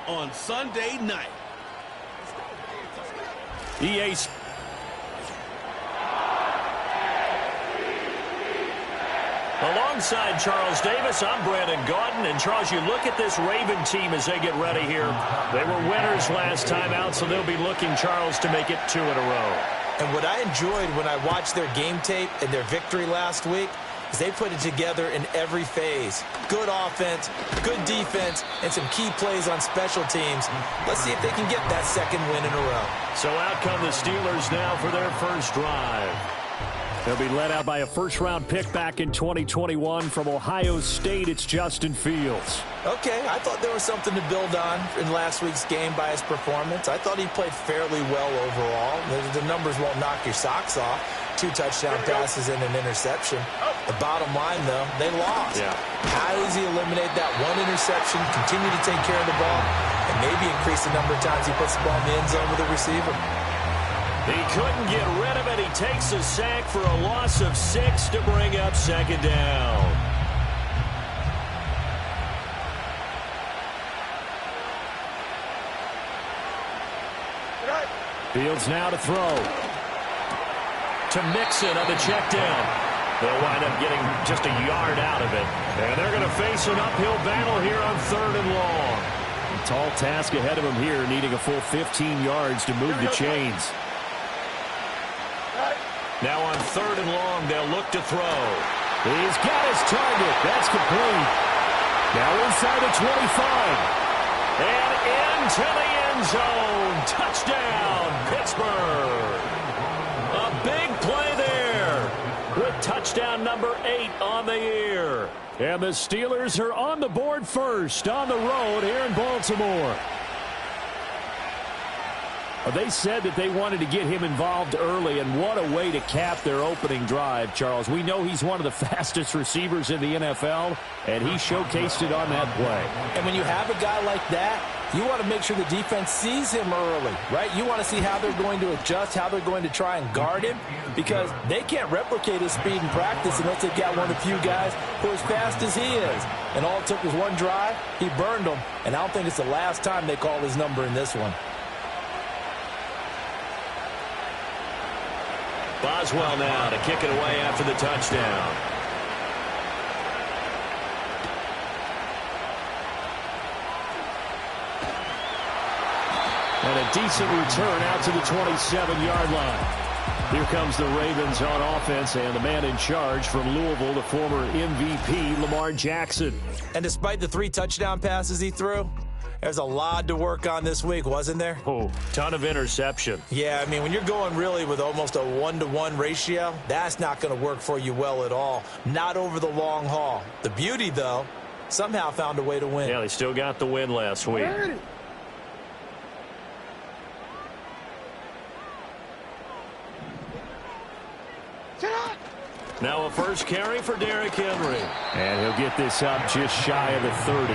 on Sunday night. EA. Alongside Charles Davis, I'm Brandon Gaudin. And Charles, you look at this Raven team as they get ready here. They were winners last time out, so they'll be looking, Charles, to make it 2 in a row. And what I enjoyed when I watched their game tape and their victory last week is they put it together in every phase. Good offense, good defense, and some key plays on special teams. Let's see if they can get that second win in a row. So out come the Steelers now for their first drive. They'll be led out by a first-round pick back in 2021 from Ohio State. It's Justin Fields. Okay, I thought there was something to build on in last week's game by his performance. I thought he played fairly well overall. The numbers won't knock your socks off. 2 touchdown passes and an interception. The bottom line, though, they lost. Yeah. How does he eliminate that 1 interception, continue to take care of the ball, and maybe increase the number of times he puts the ball in the end zone with the receiver? He couldn't get rid of it. He takes a sack for a loss of 6 to bring up second down. Fields now to throw. To Mixon on the check down. They'll wind up getting just a yard out of it. And they're going to face an uphill battle here on 3rd and long. A tall task ahead of him here, needing a full 15 yards to move the chains. Now on 3rd and long, they'll look to throw. He's got his target. That's complete. Now inside the 25. And into the end zone. Touchdown, Pittsburgh. A big play there with touchdown number 8 on the year. And the Steelers are on the board first on the road here in Baltimore. They said that they wanted to get him involved early, and what a way to cap their opening drive, Charles. We know he's one of the fastest receivers in the NFL, and he showcased it on that play. And when you have a guy like that, you want to make sure the defense sees him early, right? You want to see how they're going to adjust, how they're going to try and guard him, because they can't replicate his speed in practice unless they've got one of the few guys who are as fast as he is. And all it took was one drive. He burned them, and I don't think it's the last time they call his number in this one. Boswell now to kick it away after the touchdown. And a decent return out to the 27-yard line. Here comes the Ravens on offense, and the man in charge from Louisville, the former MVP, Lamar Jackson. And despite the 3 touchdown passes he threw, there's a lot to work on this week, wasn't there? Oh, ton of interception. Yeah, I mean, when you're going really with almost a 1-to-1 ratio, that's not going to work for you well at all. Not over the long haul. The beauty, though, somehow found a way to win. Yeah, they still got the win last week. Now a first carry for Derrick Henry. And he'll get this up just shy of the 30.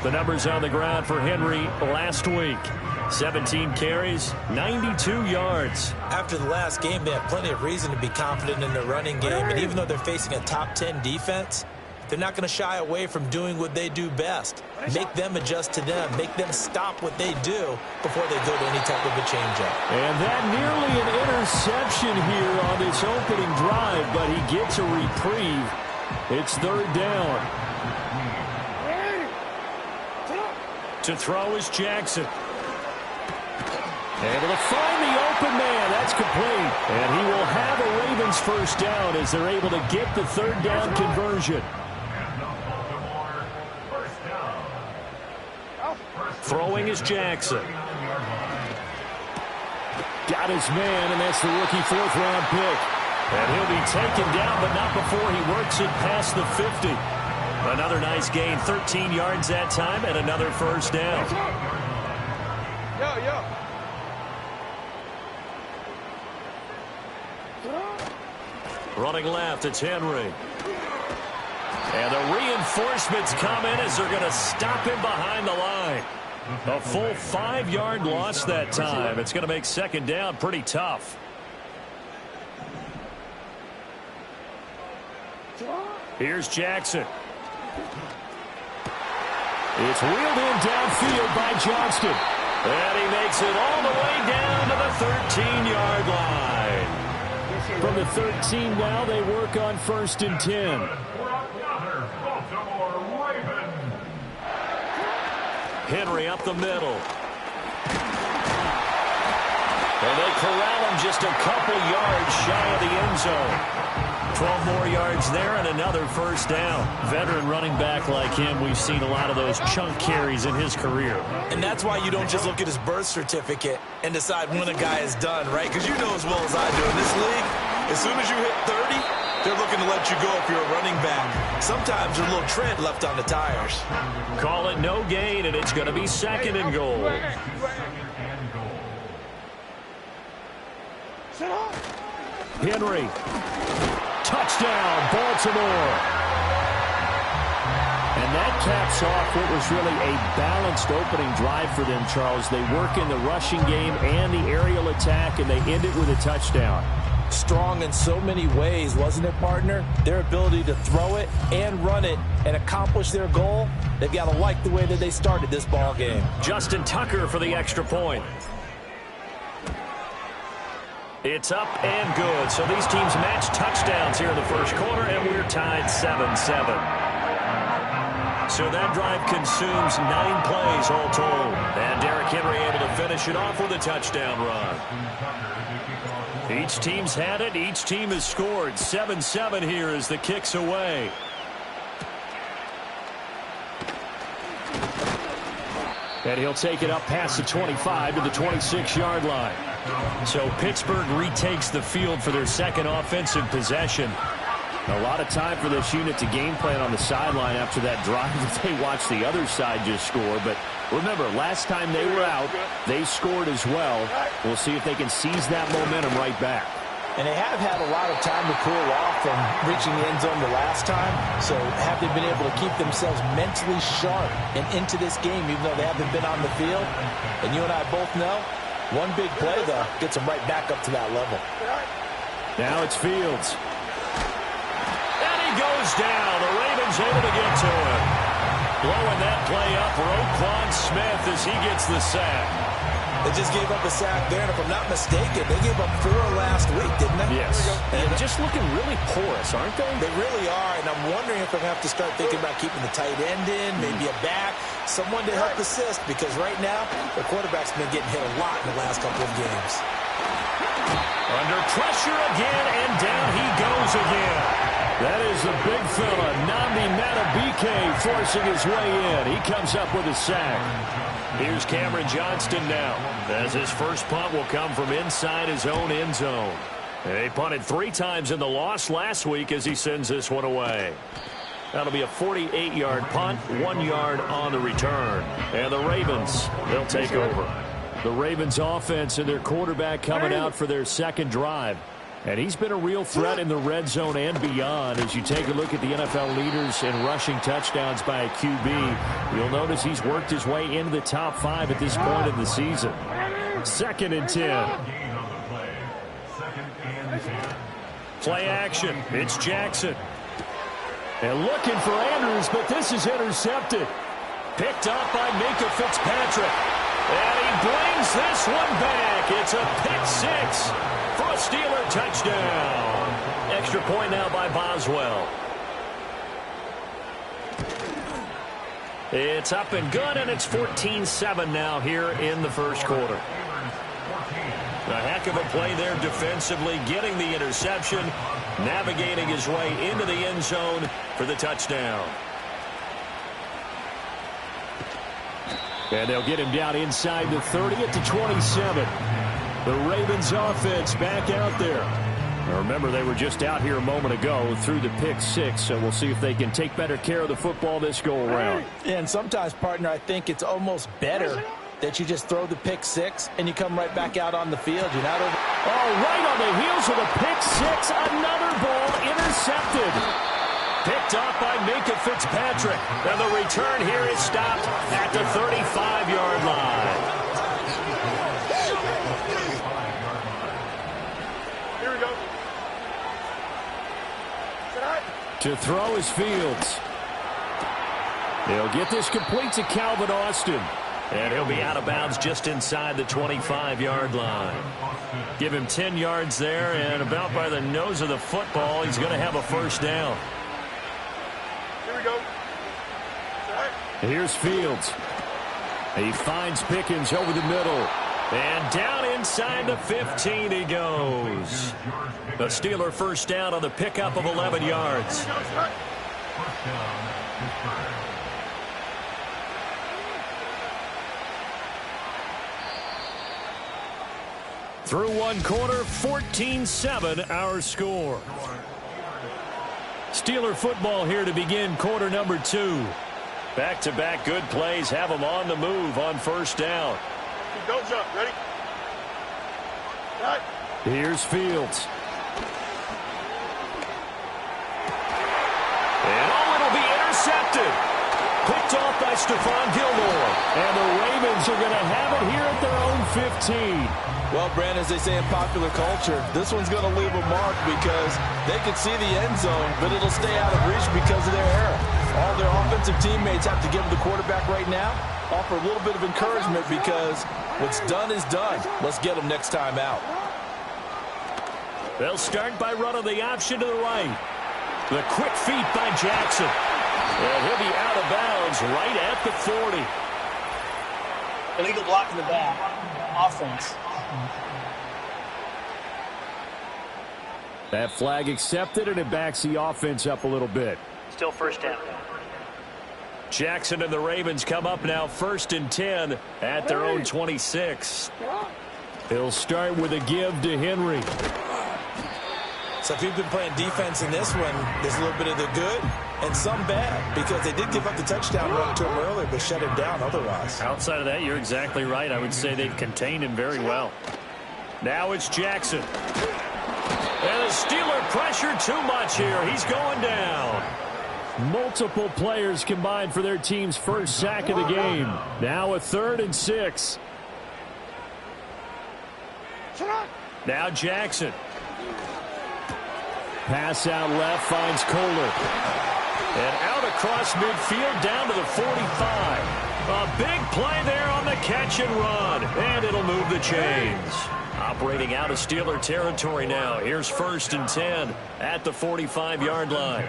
The numbers on the ground for Henry last week. 17 carries, 92 yards. After the last game, they have plenty of reason to be confident in their running game. And even though they're facing a top 10 defense, they're not going to shy away from doing what they do best. Make them adjust to them. Make them stop what they do before they go to any type of a changeup. And that nearly an interception here on this opening drive, but he gets a reprieve. It's 3rd down. To throw is Jackson. Able to find the open man. That's complete. And he will have a Ravens first down as they're able to get the 3rd down conversion. Throwing is Jackson. Got his man, and that's the rookie 4th-round pick. And he'll be taken down, but not before he works it past the 50. Another nice gain, 13 yards that time, and another first down. Running left, it's Henry. And the reinforcements come in as they're going to stop him behind the line. A full 5-yard loss that time. It's going to make 2nd down pretty tough. Here's Jackson. It's wheeled in downfield by Johnston. And he makes it all the way down to the 13-yard line. From the 13 now, they work on 1st and 10. Henry up the middle. And they corral him just a couple yards shy of the end zone. 12 more yards there and another 1st down. Veteran running back like him, we've seen a lot of those chunk carries in his career. And that's why you don't just look at his birth certificate and decide when a guy is done, right? Because you know as well as I do, in this league, as soon as you hit 30, they're looking to let you go if you're a running back. Sometimes there's a little tread left on the tires. Call it no gain, and it's going to be 2nd and goal. Henry. Touchdown, Baltimore. And that caps off what was really a balanced opening drive for them, Charles. They work in the rushing game and the aerial attack, and they end it with a touchdown. Strong in so many ways, wasn't it, partner? Their ability to throw it and run it and accomplish their goal, they've got to like the way that they started this ball game. Justin Tucker for the extra point. It's up and good. So these teams match touchdowns here in the first quarter, and we're tied 7-7. So that drive consumes 9 plays all told. And Derrick Henry able to finish it off with a touchdown run. Each team's had it. Each team has scored. 7-7 here as the kick's away. And he'll take it up past the 25 to the 26-yard line. So Pittsburgh retakes the field for their second offensive possession. A lot of time for this unit to game plan on the sideline after that drive that they watched the other side just score. But remember, last time they were out, they scored as well. We'll see if they can seize that momentum right back. And they have had a lot of time to cool off from reaching the end zone the last time. So have they been able to keep themselves mentally sharp and into this game, even though they haven't been on the field? And you and I both know, one big play, though, gets them right back up to that level. Now it's Fields. And he goes down. The Ravens able to get to him. Blowing that play up, Roquan Smith as he gets the sack. They just gave up a sack there, and if I'm not mistaken, they gave up 4 last week, didn't they? Yes. And just looking really porous, aren't they? They really are, and I'm wondering if they're going to have to start thinking about keeping the tight end in, maybe a back, someone to help assist, because right now, their quarterback's been getting hit a lot in the last couple of games. Under pressure again, and down he goes again. That is the big fella, Nnamdi Madubuike, forcing his way in. He comes up with a sack. Here's Cameron Johnston now, as his first punt will come from inside his own end zone. He punted 3 times in the loss last week as he sends this one away. That'll be a 48-yard punt, 1 yard on the return. And the Ravens, they'll take over. The Ravens offense and their quarterback coming out for their second drive. And he's been a real threat in the red zone and beyond. As you take a look at the NFL leaders in rushing touchdowns by a QB, you'll notice he's worked his way into the top 5 at this point in the season. 2nd and 10. Play action. It's Jackson. And looking for Andrews, but this is intercepted. Picked up by Minkah Fitzpatrick. And he brings this one back. It's a pick 6 for a Steeler touchdown. Extra point now by Boswell. It's up and good, and it's 14-7 now here in the first quarter. A heck of a play there defensively, getting the interception, navigating his way into the end zone for the touchdown. And they'll get him down inside the 30 at the 27. The Ravens offense back out there. Now remember, they were just out here a moment ago through the pick 6, so we'll see if they can take better care of the football this go-around. And sometimes, partner, I think it's almost better that you just throw the pick 6 and you come right back out on the field. You're not over. Oh, right on the heels of the pick 6, another ball intercepted. Picked up by Minkah Fitzpatrick. And the return here is stopped at the 35-yard line. Here we go. To throw is Fields. They'll get this complete to Calvin Austin. And he'll be out of bounds just inside the 25-yard line. Give him 10 yards there, and about by the nose of the football, he's going to have a first down. Here we go. Here's Fields. He finds Pickens over the middle. And down inside the 15 he goes. The Steeler first down on the pickup of 11 yards. Through one quarter, 14-7 our score. Steeler football here to begin quarter number 2. Back-to-back good plays have them on the move on first down. Don't jump. Ready? Right. Here's Fields. And it'll be intercepted. Picked off by Stephon Gilmore. And the Ravens are going to have it here at their own 15. Well, Brandon, as they say in popular culture, this one's going to leave a mark because they can see the end zone, but it'll stay out of reach because of their error. All their offensive teammates have to give the quarterback right now, offer a little bit of encouragement because what's done is done. Let's get them next time out. They'll start by running the option to the right. The quick feet by Jackson. And he'll be out of bounds right at the 40. Illegal block in the back. Offense. That flag accepted, and it backs the offense up a little bit. Still first down. Jackson and the Ravens come up now 1st and 10 at their own 26. They'll start with a give to Henry. So if you've been playing defense in this one, there's a little bit of the good and some bad because they did give up the touchdown run to him earlier but shut him down otherwise. Outside of that, you're exactly right. I would say they've contained him very well. Now it's Jackson. And the Steeler pressure too much here. He's going down. Multiple players combined for their team's first sack of the game. Now a 3rd and 6. Now Jackson. Pass out left, finds Kohler. And out across midfield down to the 45. A big play there on the catch and run. And it'll move the chains. Operating out of Steeler territory now. Here's 1st and 10 at the 45-yard line.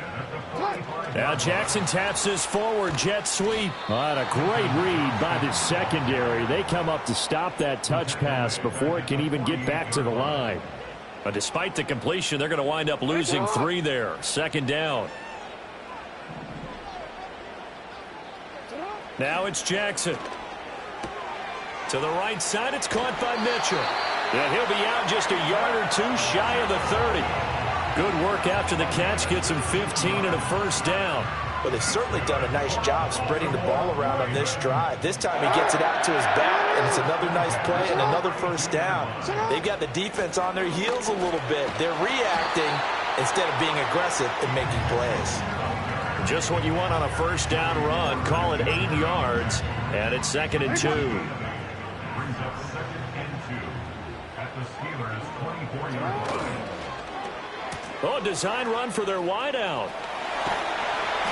Now Jackson taps this forward jet sweep. And a great read by the secondary. They come up to stop that touch pass before it can even get back to the line. But despite the completion, they're going to wind up losing 3 there. 2nd down. Now it's Jackson. To the right side, it's caught by Mitchell. And he'll be out just a yard or 2 shy of the 30. Good work after the catch. Gets him 15 and a first down. Well, they've certainly done a nice job spreading the ball around on this drive. This time he gets it out to his back, and it's another nice play and another first down. They've got the defense on their heels a little bit. They're reacting instead of being aggressive and making plays. Just what you want on a first down run. Call it 8 yards, and it's 2nd and 2. Oh, design run for their wideout.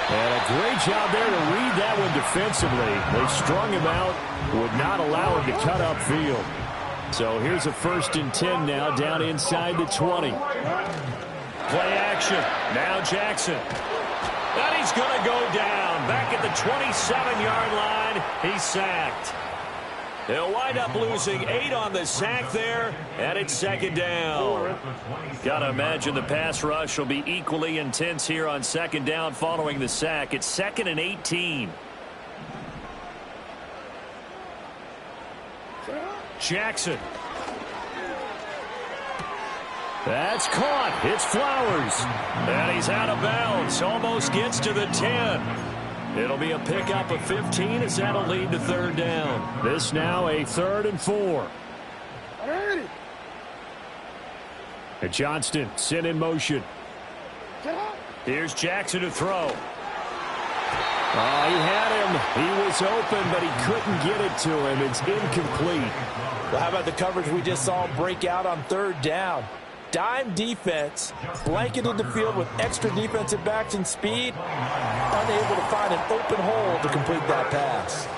And a great job there to read that one defensively. They strung him out, would not allow him to cut upfield. So here's a 1st and 10 now down inside the 20. Play action. Now Jackson. And he's going to go down. Back at the 27-yard line. He's sacked. They'll wind up losing 8 on the sack there, and it's 2nd down. Got to imagine the pass rush will be equally intense here on 2nd down following the sack. It's 2nd and 18. Jackson. That's caught. It's Flowers. And he's out of bounds. Almost gets to the 10. It'll be a pickup of 15 as that'll lead to 3rd down. This now a 3rd and 4. And Johnston sent in motion. Here's Jackson to throw. Oh, he had him. He was open, but he couldn't get it to him. It's incomplete. Well, how about the coverage we just saw break out on 3rd down? dime defense, blanketed the field with extra defensive backs and speed, unable to find an open hole to complete that pass.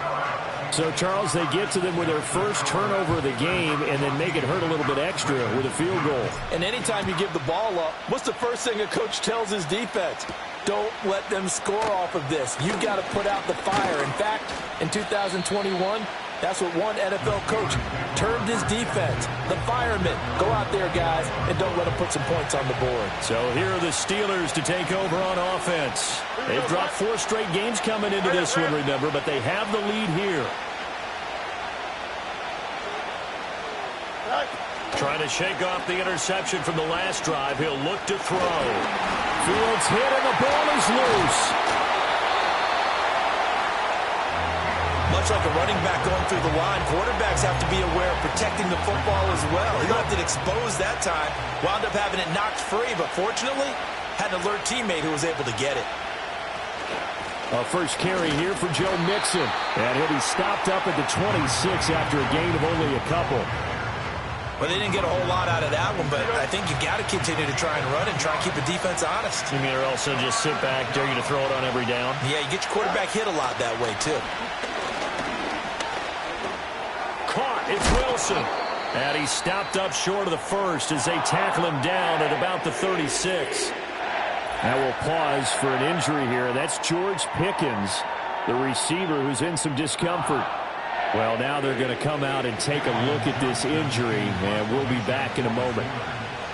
So, Charles, they get to them with their first turnover of the game and then make it hurt a little bit extra with a field goal. And anytime you give the ball up, what's the first thing a coach tells his defense? Don't let them score off of this. You've got to put out the fire. In fact, in 2021, that's what one NFL coach termed his defense, the firemen. Go out there, guys, and don't let them put some points on the board. So here are the Steelers to take over on offense. They've dropped 4 straight games coming into this one, remember, but they have the lead here. Trying to shake off the interception from the last drive. He'll look to throw. Fields hit and the ball is loose. Much like a running back going through the line, quarterbacks have to be aware of protecting the football as well. He left it exposed that time, wound up having it knocked free, but fortunately had an alert teammate who was able to get it. A first carry here for Joe Mixon, and he'll be stopped up at the 26 after a gain of only a couple. Well, they didn't get a whole lot out of that one, but I think you got to continue to try and run and try and keep the defense honest. You mean, or also just sit back, dare you to throw it on every down? Yeah, you get your quarterback hit a lot that way, too. Caught, it's Wilson. And he's stopped up short of the first as they tackle him down at about the 36. Now we'll pause for an injury here. That's George Pickens, the receiver who's in some discomfort. Well, now they're going to come out and take a look at this injury, and we'll be back in a moment.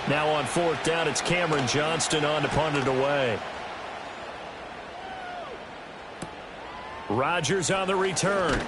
Now on 4th down, it's Cameron Johnston on to punt it away. Rodgers on the return.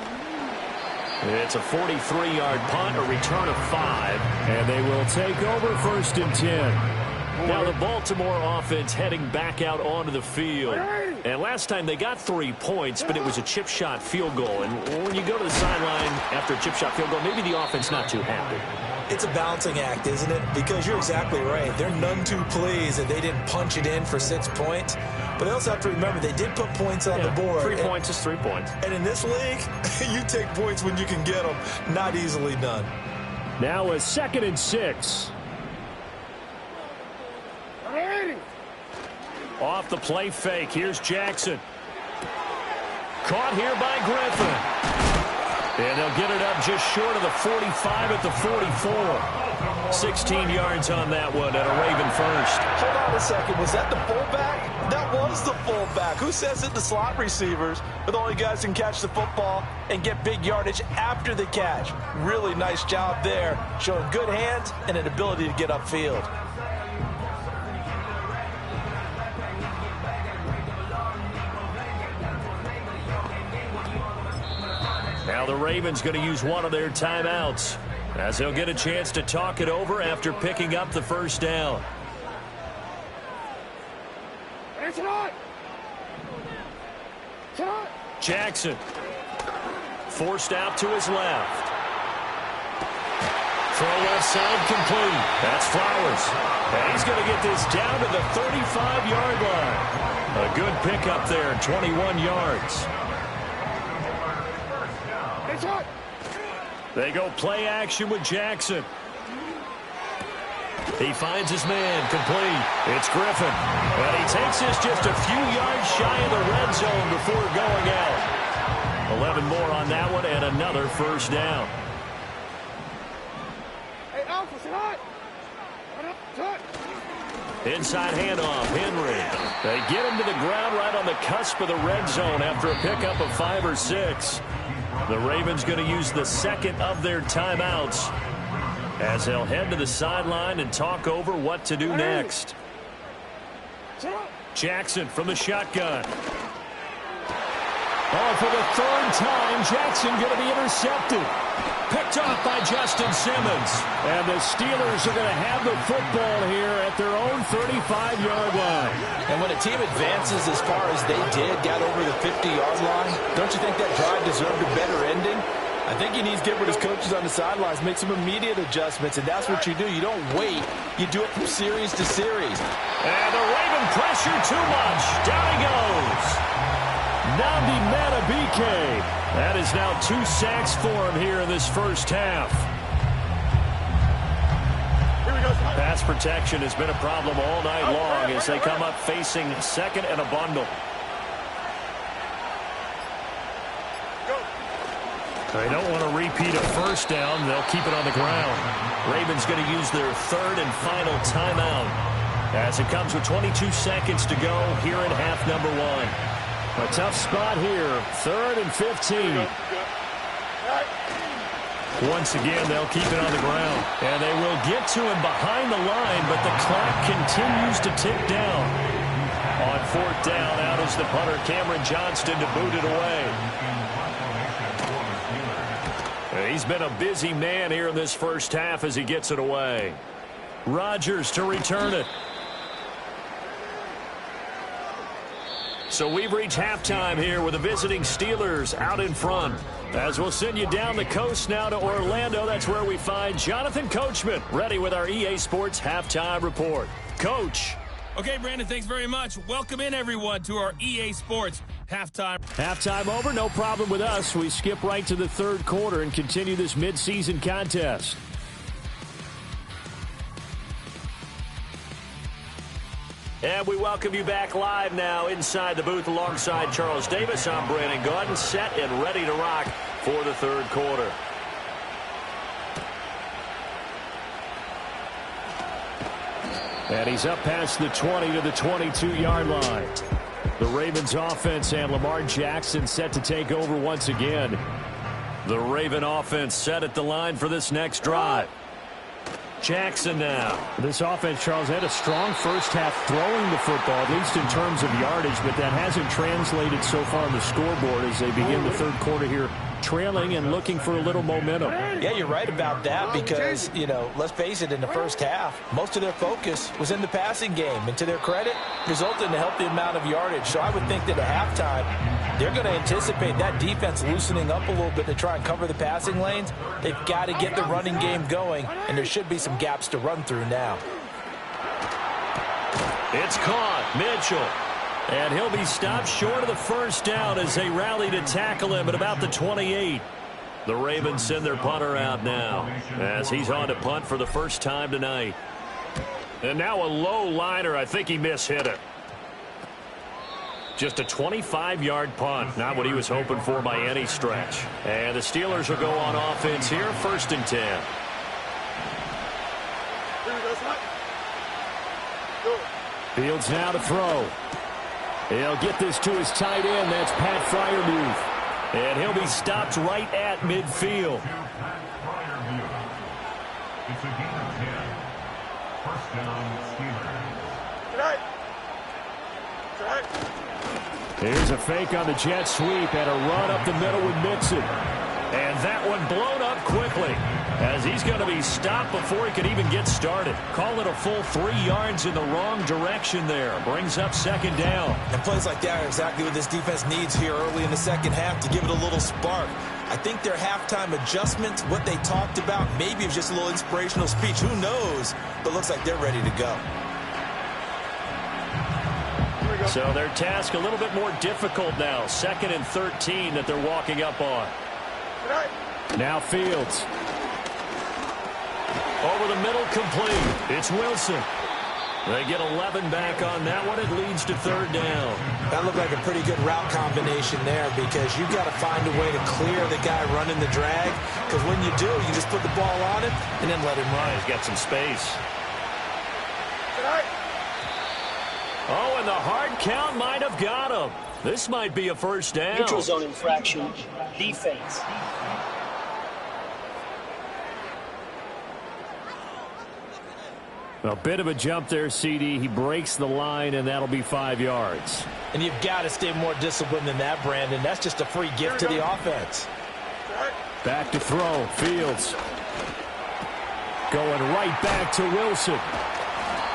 It's a 43-yard punt, a return of 5, and they will take over 1st and 10. Now the Baltimore offense heading back out onto the field. And last time they got 3 points, but it was a chip shot field goal. And when you go to the sideline after a chip shot field goal, maybe the offense not too happy. It's a balancing act, isn't it? Because you're exactly right. They're none too pleased that they didn't punch it in for 6 points. But they also have to remember they did put points on the board. 3 points is 3 points. And in this league, you take points when you can get them. Not easily done. Now a 2nd and 6. Off the play fake. Here's Jackson. Caught here by Griffin. And they'll get it up just short of the 45 at the 44. 16 yards on that one and a Raven first. Hold on a second. Was that the fullback? That was the fullback. Who says it? The slot receivers are the only guys who can catch the football and get big yardage after the catch. Really nice job there. Showing good hands and an ability to get upfield. Now the Ravens going to use one of their timeouts as they'll get a chance to talk it over after picking up the first down. Jackson forced out to his left. Throw left side complete. That's Flowers. And he's going to get this down to the 35-yard line. A good pickup there, 21 yards. They go play action with Jackson. He finds his man complete. It's Griffin. And he takes this just a few yards shy of the red zone before going out. 11 more on that one and another first down. Inside handoff, Henry. They get him to the ground right on the cusp of the red zone after a pickup of 5 or 6. The Ravens going to use the second of their timeouts as they'll head to the sideline and talk over what to do next. Jackson from the shotgun. Oh, for the 3rd time, Jackson going to be intercepted. Picked off by Justin Simmons. And the Steelers are going to have the football here at their own 35-yard line. And when a team advances as far as they did, got over the 50-yard line, don't you think that drive deserved a better ending? I think he needs to get with his coaches on the sidelines, make some immediate adjustments, and that's what you do. You don't wait. You do it from series to series. And the Raven pressure too much. Down he goes. Nnamdi Madubuike. That is now 2 sacks for him here in this first half. Here we Pass protection has been a problem all night long as they come up facing second and a bundle. They don't want to repeat a first down. They'll keep it on the ground. Ravens going to use their third and final timeout as it comes with 22 seconds to go here in half number one. A tough spot here, 3rd and 15. Once again, they'll keep it on the ground. And they will get to him behind the line, but the clock continues to tick down. On 4th down, out is the punter, Cameron Johnston, to boot it away. He's been a busy man here in this first half as he gets it away. Rodgers to return it. So we've reached halftime here with the visiting Steelers out in front. As we'll send you down the coast now to Orlando, that's where we find Jonathan Coachman ready with our EA Sports Halftime Report. Coach. Okay, Brandon, thanks very much. Welcome in, everyone, to our EA Sports Halftime. Halftime over, no problem with us. We skip right to the third quarter and continue this midseason contest. And we welcome you back live now inside the booth alongside Charles Davis. I'm Brandon Gaudin, set and ready to rock for the third quarter. And he's up past the 20 to the 22-yard line. The Ravens offense and Lamar Jackson set to take over once again. The Raven offense set at the line for this next drive. Jackson now. This offense, Charles, had a strong first half throwing the football, at least in terms of yardage, but that hasn't translated so far on the scoreboard as they begin the third quarter here, trailing and looking for a little momentum. Yeah, you're right about that because, you know, let's face it, in the first half, most of their focus was in the passing game. And to their credit, resulted in a healthy amount of yardage. So I would think that at halftime, they're going to anticipate that defense loosening up a little bit to try and cover the passing lanes. They've got to get the running game going, and there should be some gaps to run through now. It's caught. Mitchell. And he'll be stopped short of the first down as they rally to tackle him at about the 28. The Ravens send their punter out now as he's on to punt for the first time tonight. And now a low liner. I think he mishit it. Just a 25-yard punt. Not what he was hoping for by any stretch. And the Steelers will go on offense here, 1st and 10. Fields now to throw. He'll get this to his tight end. That's Pat Freiermuth. And he'll be stopped right at midfield. Here's a fake on the jet sweep and a run up the middle with Mixon. And that one blown up quickly as he's going to be stopped before he could even get started. Call it a full 3 yards in the wrong direction there. Brings up 2nd down. And plays like that are exactly what this defense needs here early in the second half to give it a little spark. I think their halftime adjustments, what they talked about, maybe it was just a little inspirational speech. Who knows? But looks like they're ready to go. So their task a little bit more difficult now. 2nd and 13 that they're walking up on. Now Fields. Over the middle, complete. It's Wilson. They get 11 back on that one. It leads to 3rd down. That looked like a pretty good route combination there because you've got to find a way to clear the guy running the drag. Because when you do, you just put the ball on him and then let him run. He's got some space. Oh, and the hard count might have got him. This might be a 1st down. Neutral zone infraction, defense. A bit of a jump there, CD. He breaks the line, and that'll be 5 yards. And you've got to stay more disciplined than that, Brandon. That's just a free gift to the offense. Back to throw. Fields. Going right back to Wilson.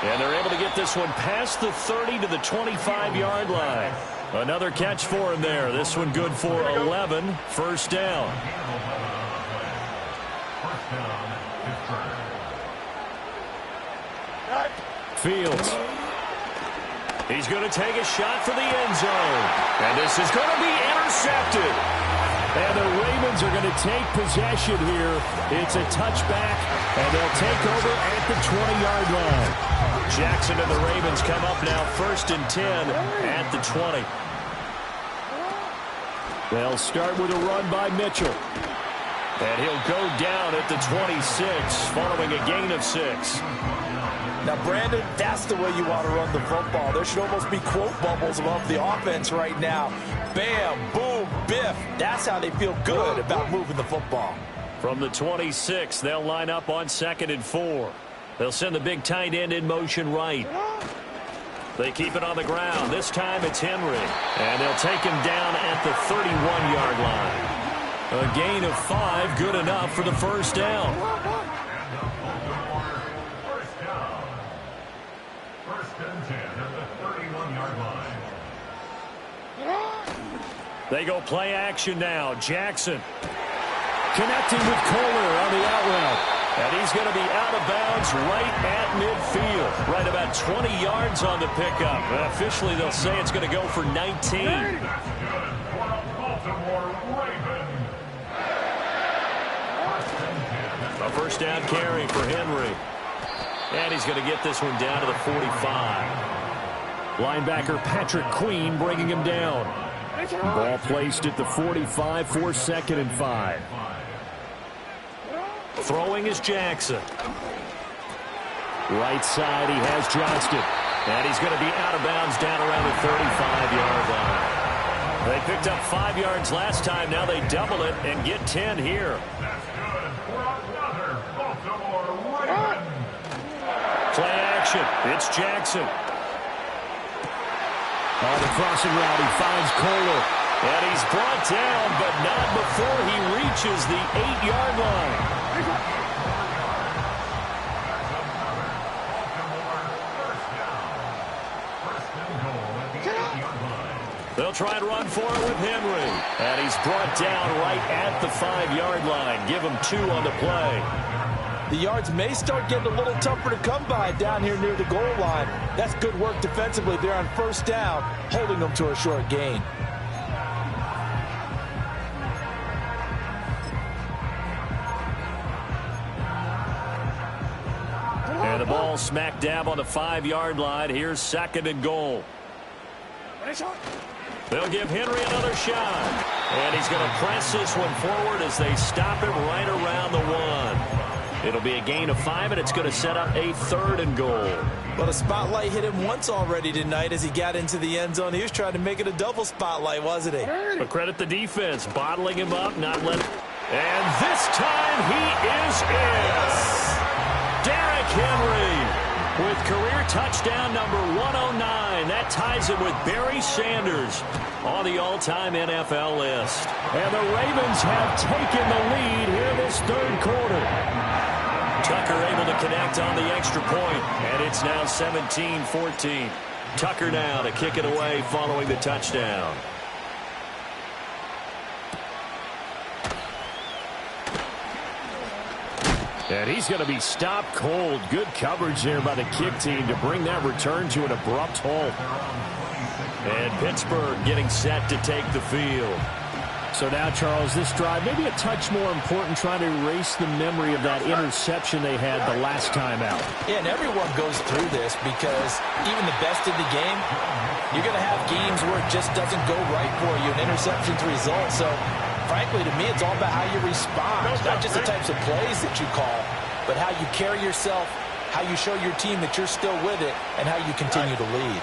And they're able to get this one past the 30 to the 25-yard line. Another catch for him there. This one good for 11. 1st down. Fields. He's going to take a shot for the end zone. And this is going to be intercepted. And the Ravens are going to take possession here. It's a touchback, and they'll take over at the 20-yard line. Jackson and the Ravens come up now 1st and 10 at the 20. They'll start with a run by Mitchell. And he'll go down at the 26 following a gain of 6. Now, Brandon, that's the way you want to run the football. There should almost be quote bubbles above the offense right now. Bam, boom, biff. That's how they feel good about moving the football. From the 26, they'll line up on 2nd and 4. They'll send the big tight end in motion right. They keep it on the ground. This time it's Henry. And they'll take him down at the 31-yard line. A gain of 5, good enough for the first down. They go play action now. Jackson connecting with Kohler on the out route. And he's going to be out of bounds right at midfield. Right about 20 yards on the pickup. And officially they'll say it's going to go for 19. A first down carry for Henry. And he's going to get this one down to the 45. Linebacker Patrick Queen bringing him down. Ball placed at the 45 for 2nd and 5. Throwing is Jackson. Right side, he has Johnston. And he's going to be out of bounds down around the 35-yard line. They picked up 5 yards last time. Now they double it and get 10 here. Play action. It's Jackson. On the crossing route, he finds Kohler. And he's brought down, but not before he reaches the 8-yard line. They'll try and run for it with Henry. And he's brought down right at the 5-yard line. Give him 2 on the play. The yards may start getting a little tougher to come by down here near the goal line. That's good work defensively there on first down, holding them to a short gain. And the ball smack dab on the 5-yard line. Here's 2nd and goal. They'll give Henry another shot. And he's going to press this one forward as they stop him right around the 1. It'll be a gain of 5, and it's going to set up a 3rd and goal. Well, the spotlight hit him once already tonight as he got into the end zone. He was trying to make it a double spotlight, wasn't he? But credit the defense, bottling him up, not letting... And this time he is in. Yes. Derrick Henry with career touchdown number 109. That ties him with Barry Sanders on the all-time NFL list. And the Ravens have taken the lead here this 3rd quarter. Tucker able to connect on the extra point, and it's now 17-14. Tucker now to kick it away following the touchdown. And he's going to be stopped cold. Good coverage there by the kick team to bring that return to an abrupt halt. And Pittsburgh getting set to take the field. So now, Charles, this drive maybe a touch more important, trying to erase the memory of that interception they had the last time out. Yeah, and everyone goes through this because even the best in the game, you're going to have games where it just doesn't go right for you. An interception's the result. So, frankly, to me, it's all about how you respond. Not just the types of plays that you call, but how you carry yourself, how you show your team that you're still with it, and how you continue to lead.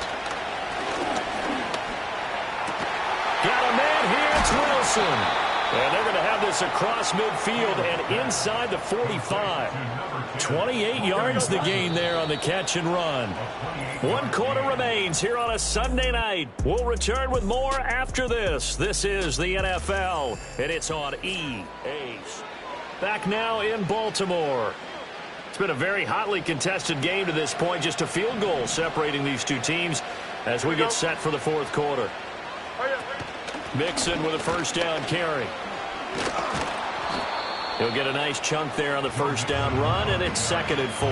Got a man here, it's Wilson. And they're going to have this across midfield and inside the 45. 28 yards the gain there on the catch and run. 1 quarter remains here on a Sunday night. We'll return with more after this. This is the NFL, and it's on EA. Back now in Baltimore. It's been a very hotly contested game to this point. Just a field goal separating these two teams as we get set for the 4th quarter. Mixon with a first down carry. He'll get a nice chunk there on the first down run, and it's 2nd and 4.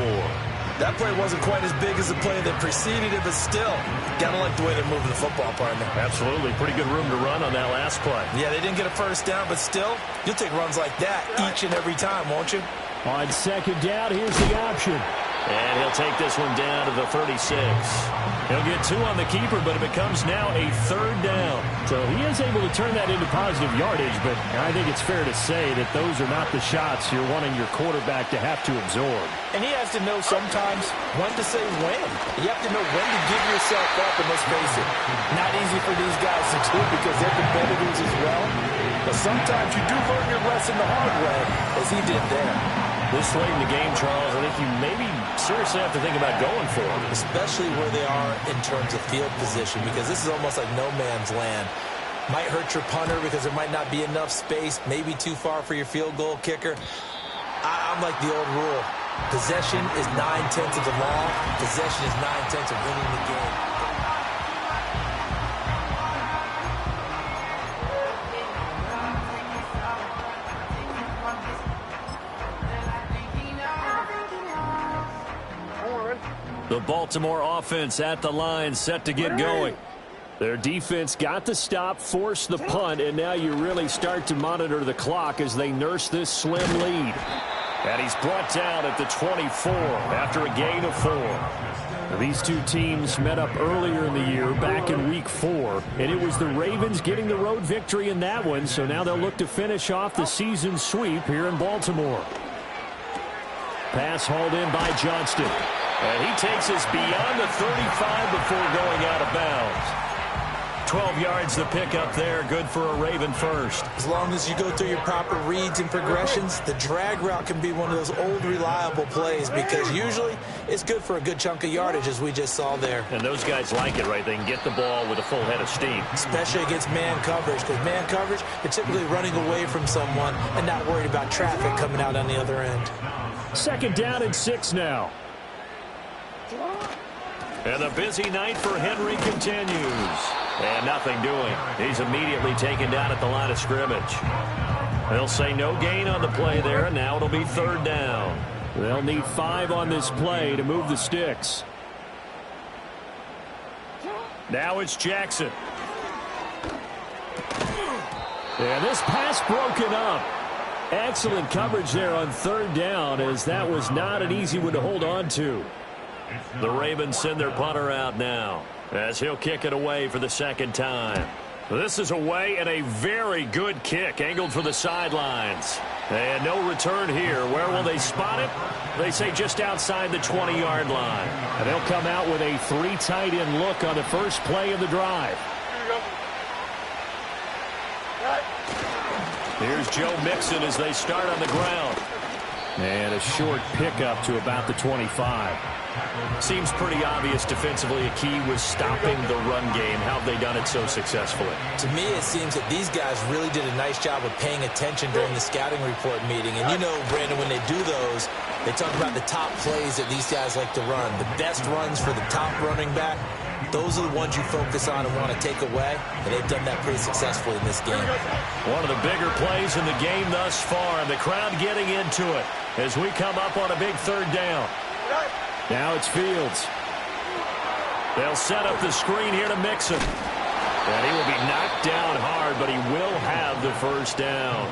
That play wasn't quite as big as the play that preceded it, but still, Gotta like the way they're moving the football, partner. Absolutely. Pretty good room to run on that last play. Yeah, they didn't get a first down, but still, you'll take runs like that each and every time, won't you? On second down, here's the option. And he'll take this one down to the 36. He'll get 2 on the keeper, but it becomes now a third down. So he is able to turn that into positive yardage, but I think it's fair to say that those are not the shots you're wanting your quarterback to have to absorb. And he has to know sometimes when to say when. You have to know when to give yourself up, and let's face it, not easy for these guys to do because they're competitors as well. But sometimes you do learn your lesson the hard way, as he did there. This late in the game, Charles, I think you maybe seriously have to think about going for it. Especially where they are in terms of field position, because this is almost like no man's land. Might hurt your punter because there might not be enough space, maybe too far for your field goal kicker. I'm like the old rule. Possession is 9/10 of the law. Possession is 9/10 of winning the game. The Baltimore offense at the line, set to get going. Their defense got the stop, forced the punt, and now you really start to monitor the clock as they nurse this slim lead. And he's brought down at the 24 after a gain of 4. These two teams met up earlier in the year, back in Week 4, and it was the Ravens getting the road victory in that one, so now they'll look to finish off the season sweep here in Baltimore. Pass hauled in by Johnston. And he takes us beyond the 35 before going out of bounds. 12 yards the pickup there. Good for a Raven first. As long as you go through your proper reads and progressions, the drag route can be one of those old reliable plays because usually it's good for a good chunk of yardage, as we just saw there. And those guys like it, right? They can get the ball with a full head of steam. Especially against man coverage, because man coverage, they're typically running away from someone and not worried about traffic coming out on the other end. Second down and 6 now. And the busy night for Henry continues. And nothing doing. He's immediately taken down at the line of scrimmage. They'll say no gain on the play there, and now it'll be third down. They'll need 5 on this play to move the sticks. Now it's Jackson. And this pass broken up. Excellent coverage there on third down, as that was not an easy one to hold on to. The Ravens send their punter out now, as he'll kick it away for the second time. This is away, and a very good kick, angled for the sidelines. And no return here. Where will they spot it? They say just outside the 20-yard line. And they'll come out with a 3 tight end look on the first play of the drive. Here's Joe Mixon as they start on the ground. And a short pickup to about the 25. Seems pretty obvious defensively a key was stopping the run game. How have they done it so successfully? To me, it seems that these guys really did a nice job of paying attention during the scouting report meeting. And you know, Brandon, when they do those, they talk about the top plays that these guys like to run. The best runs for the top running back, those are the ones you focus on and want to take away. And they've done that pretty successfully in this game. One of the bigger plays in the game thus far, and the crowd getting into it as we come up on a big third down. Now it's Fields. They'll set up the screen here to Mixon. And he will be knocked down hard, but he will have the first down.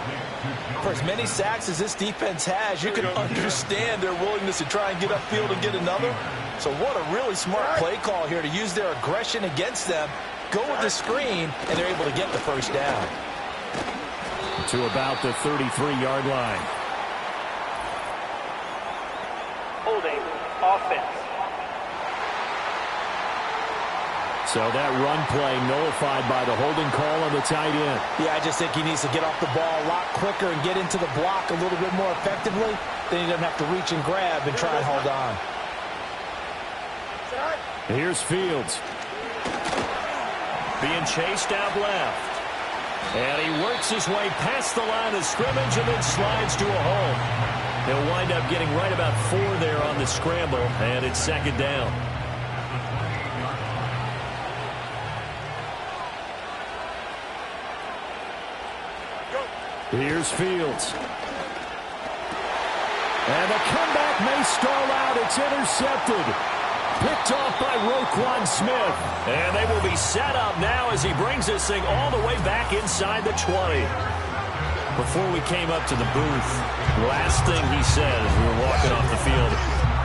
For as many sacks as this defense has, you can understand their willingness to try and get upfield and get another. So what a really smart play call here to use their aggression against them, go with the screen, and they're able to get the first down. To about the 33-yard line. Holding offense. So that run play nullified by the holding call on the tight end. Yeah, I just think he needs to get off the ball a lot quicker and get into the block a little bit more effectively. Then he doesn't have to reach and grab and try and hold on. Here's Fields. Being chased out left. And he works his way past the line of scrimmage and then slides to a hole. He'll wind up getting right about 4 there on the scramble, and it's second down. Here's Fields. And the comeback may stall out. It's intercepted. Picked off by Roquan Smith. And they will be set up now as he brings this thing all the way back inside the 20. Before we came up to the booth, the last thing he said as we were walking off the field,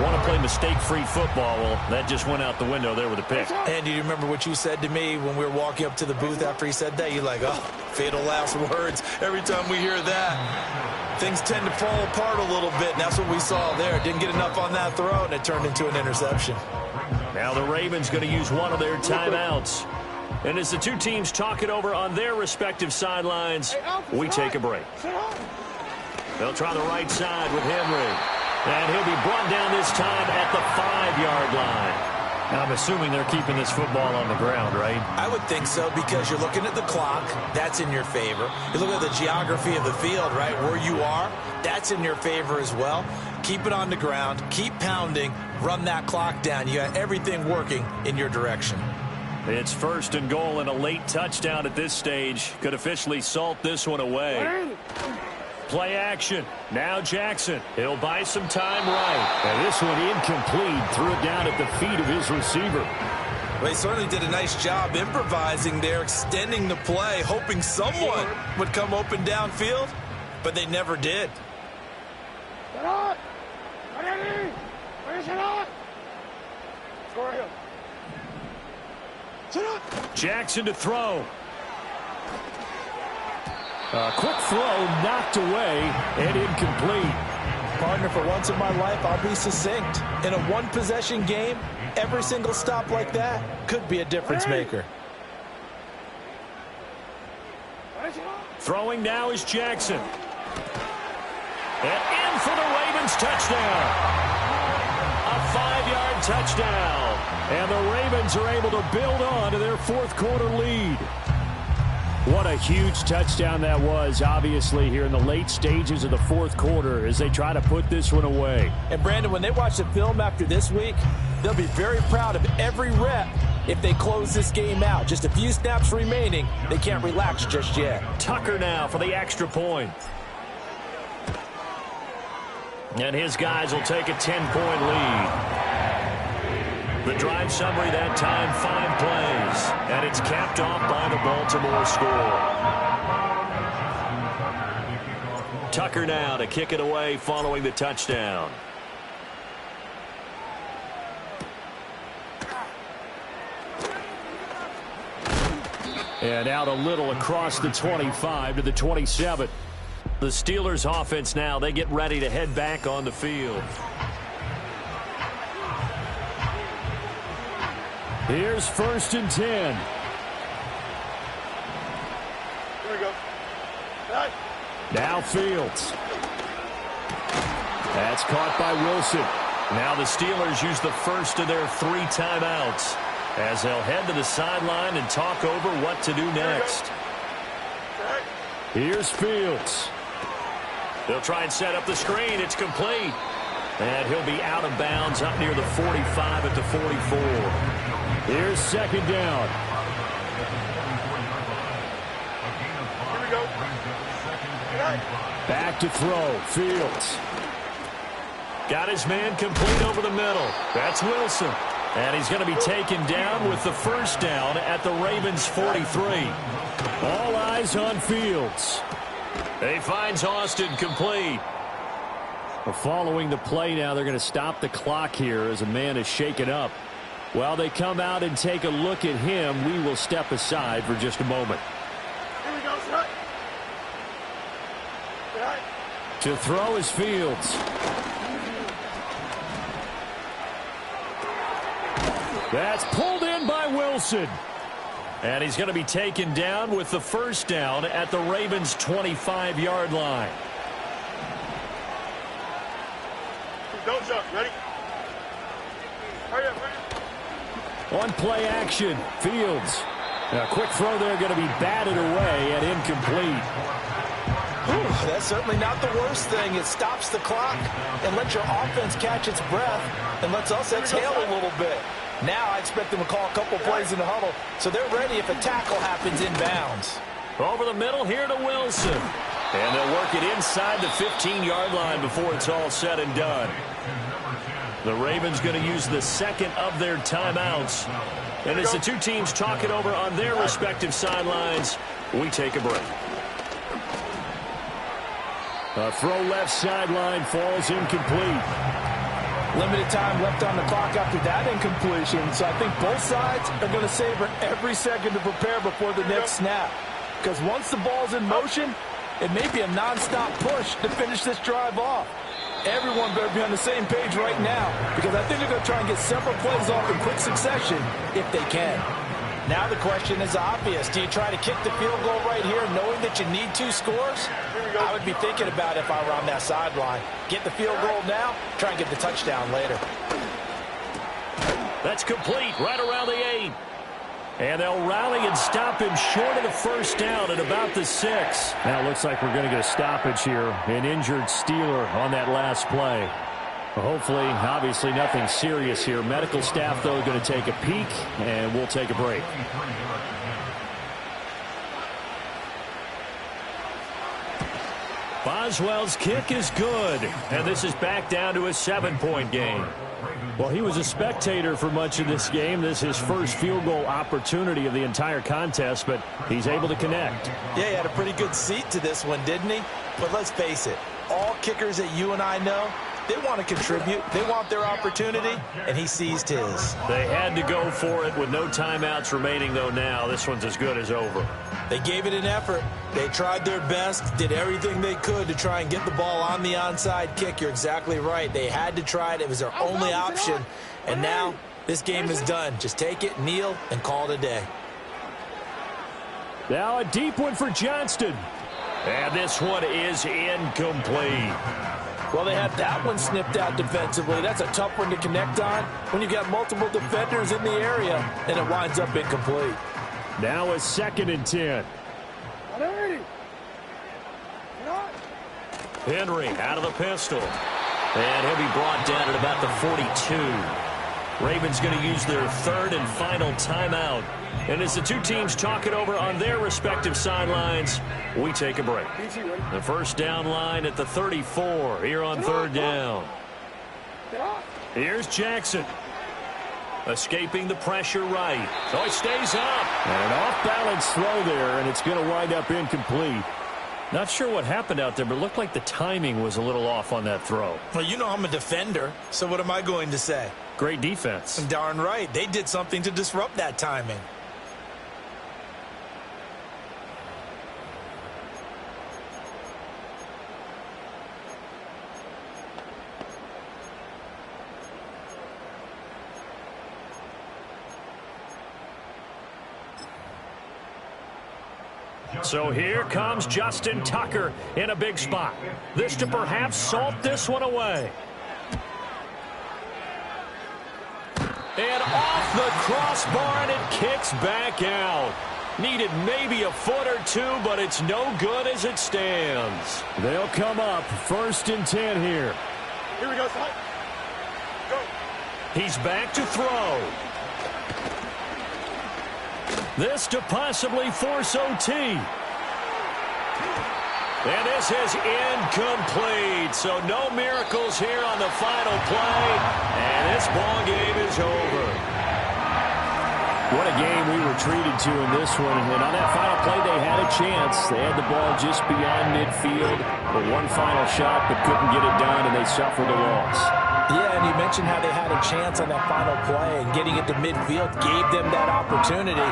want to play mistake-free football. Well, that just went out the window there with a pick. And do you remember what you said to me when we were walking up to the booth after he said that? You're like, oh, fatal last words. Every time we hear that, things tend to fall apart a little bit, and that's what we saw there. Didn't get enough on that throw, and it turned into an interception. Now the Ravens going to use one of their timeouts. And as the two teams talk it over on their respective sidelines, we take a break. They'll try the right side with Henry. And he'll be brought down this time at the 5-yard line. Now, I'm assuming they're keeping this football on the ground, right? I would think so, because you're looking at the clock. That's in your favor. You look at the geography of the field, right, where you are. That's in your favor as well. Keep it on the ground. Keep pounding. Run that clock down. You got everything working in your direction. It's 1st and goal, and a late touchdown at this stage could officially salt this one away. Play action. Now Jackson. He'll buy some time right. And this one incomplete. Threw it down at the feet of his receiver. Well, he certainly did a nice job improvising there, extending the play, hoping someone would come open downfield, but they never did. Jackson to throw. A quick throw knocked away and incomplete. Partner, for once in my life, I'll be succinct. In a one-possession game, every single stop like that could be a difference maker. Throwing now is Jackson. And in for the Ravens touchdown. A 5-yard touchdown. And the Ravens are able to build on to their 4th quarter lead. What a huge touchdown that was, obviously, here in the late stages of the 4th quarter as they try to put this one away. And, Brandon, when they watch the film after this week, they'll be very proud of every rep if they close this game out. Just a few snaps remaining. They can't relax just yet. Tucker now for the extra point. And his guys will take a 10-point lead. The drive summary that time, 5 plays. And it's capped off by the Baltimore score. Tucker now to kick it away following the touchdown. And out a little across the 25 to the 27. The Steelers offense now, they get ready to head back on the field. Here's 1st and 10. Here we go. Right. Now Fields. That's caught by Wilson. Now the Steelers use the first of their 3 timeouts as they'll head to the sideline and talk over what to do next. Here's Fields. They'll try and set up the screen. It's complete. And he'll be out of bounds up near the 45 at the 44. Here's 2nd down. Here we go. Back to throw. Fields. Got his man complete over the middle. That's Wilson. And he's going to be taken down with the 1st down at the Ravens 43. All eyes on Fields. He finds Austin complete. Well, following the play now, they're going to stop the clock here as a man is shaken up. While they come out and take a look at him, we will step aside for just a moment. Here we go, right. Right. To throw is Fields. That's pulled in by Wilson. And he's going to be taken down with the 1st down at the Ravens' 25-yard line. Don't jump. Ready? Hurry up, hurry up. On play action, Fields. A quick throw there going to be batted away and incomplete. Ooh, that's certainly not the worst thing. It stops the clock and lets your offense catch its breath and lets us exhale a little bit. Now I expect them to call a couple plays in the huddle, so they're ready if a tackle happens inbounds. Over the middle here to Wilson. And they'll work it inside the 15-yard line before it's all said and done. The Ravens going to use the second of their timeouts. And as the two teams talk it over on their respective sidelines, we take a break. A throw left sideline falls incomplete. Limited time left on the clock after that incompletion, so I think both sides are going to savor every second to prepare before the next snap. Because once the ball's in motion, it may be a nonstop push to finish this drive off. Everyone better be on the same page right now, because I think they're going to try and get several plays off in quick succession if they can. Now the question is obvious. Do you try to kick the field goal right here knowing that you need 2 scores? I would be thinking about it if I were on that sideline. Get the field goal now, try and get the touchdown later. That's complete right around the 8. And they'll rally and stop him short of the first down at about the 6. Now it looks like we're going to get a stoppage here. An injured Steeler on that last play. Hopefully, obviously, nothing serious here. Medical staff, though, going to take a peek, and we'll take a break. Boswell's kick is good, and this is back down to a 7-point game. Well, he was a spectator for much of this game. This is his first field goal opportunity of the entire contest, but he's able to connect. Yeah, he had a pretty good seat to this one, didn't he? But let's face it, all kickers that you and I know, they want to contribute. They want their opportunity, and he seized his. They had to go for it with no timeouts remaining, though, now. This one's as good as over. They gave it an effort. They tried their best, did everything they could to try and get the ball on the onside kick. You're exactly right. They had to try it. It was their only option. And now this game is done. Just take it, kneel, and call it a day. Now a deep one for Johnston. And this one is incomplete. Well, they had that one snipped out defensively. That's a tough one to connect on when you've got multiple defenders in the area, and it winds up incomplete. Now a 2nd and 10. Henry out of the pistol. And he'll be brought down at about the 42. Ravens going to use their 3rd and final timeout. And as the two teams talk it over on their respective sidelines, we take a break. The first down line at the 34 here on 3rd down. Here's Jackson. Escaping the pressure right. So he stays up. And an off-balance throw there, and it's going to wind up incomplete. Not sure what happened out there, but it looked like the timing was a little off on that throw. Well, you know I'm a defender, so what am I going to say? Great defense. Darn right. They did something to disrupt that timing. So here comes Justin Tucker in a big spot. This to perhaps salt this one away. And off the crossbar, and it kicks back out. Needed maybe a foot or two, but it's no good as it stands. They'll come up 1st and 10 here. Here we go, son. Go. He's back to throw. This to possibly force OT. And this is incomplete. So no miracles here on the final play. And this ball game is over. What a game we were treated to in this one. And on that final play, they had a chance. They had the ball just beyond midfield for one final shot, but couldn't get it done, and they suffered a loss. Yeah, and you mentioned how they had a chance on that final play, and getting it to midfield gave them that opportunity,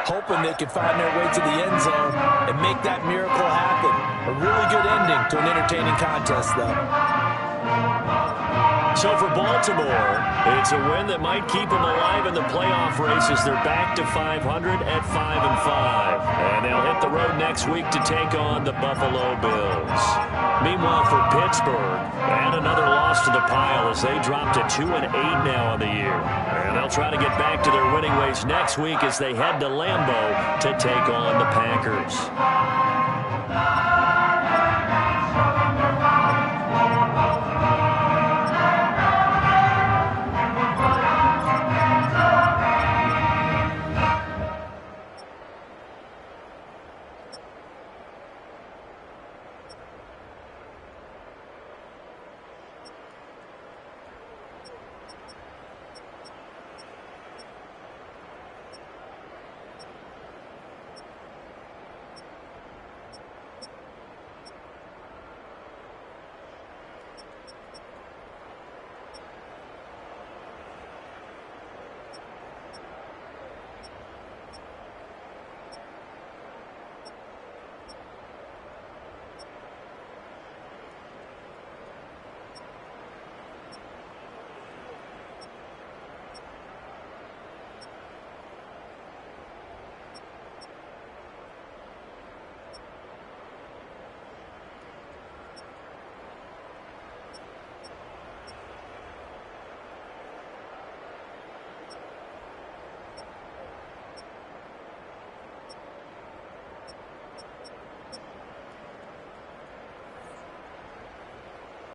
hoping they could find their way to the end zone and make that miracle happen. A really good ending to an entertaining contest, though. So for Baltimore, it's a win that might keep them alive in the playoff race as they're back to 500 at 5-5. And they'll hit the road next week to take on the Buffalo Bills. Meanwhile, for Pittsburgh, add another loss to the pile as they drop to 2-8 now on the year. And they'll try to get back to their winning ways next week as they head to Lambeau to take on the Packers.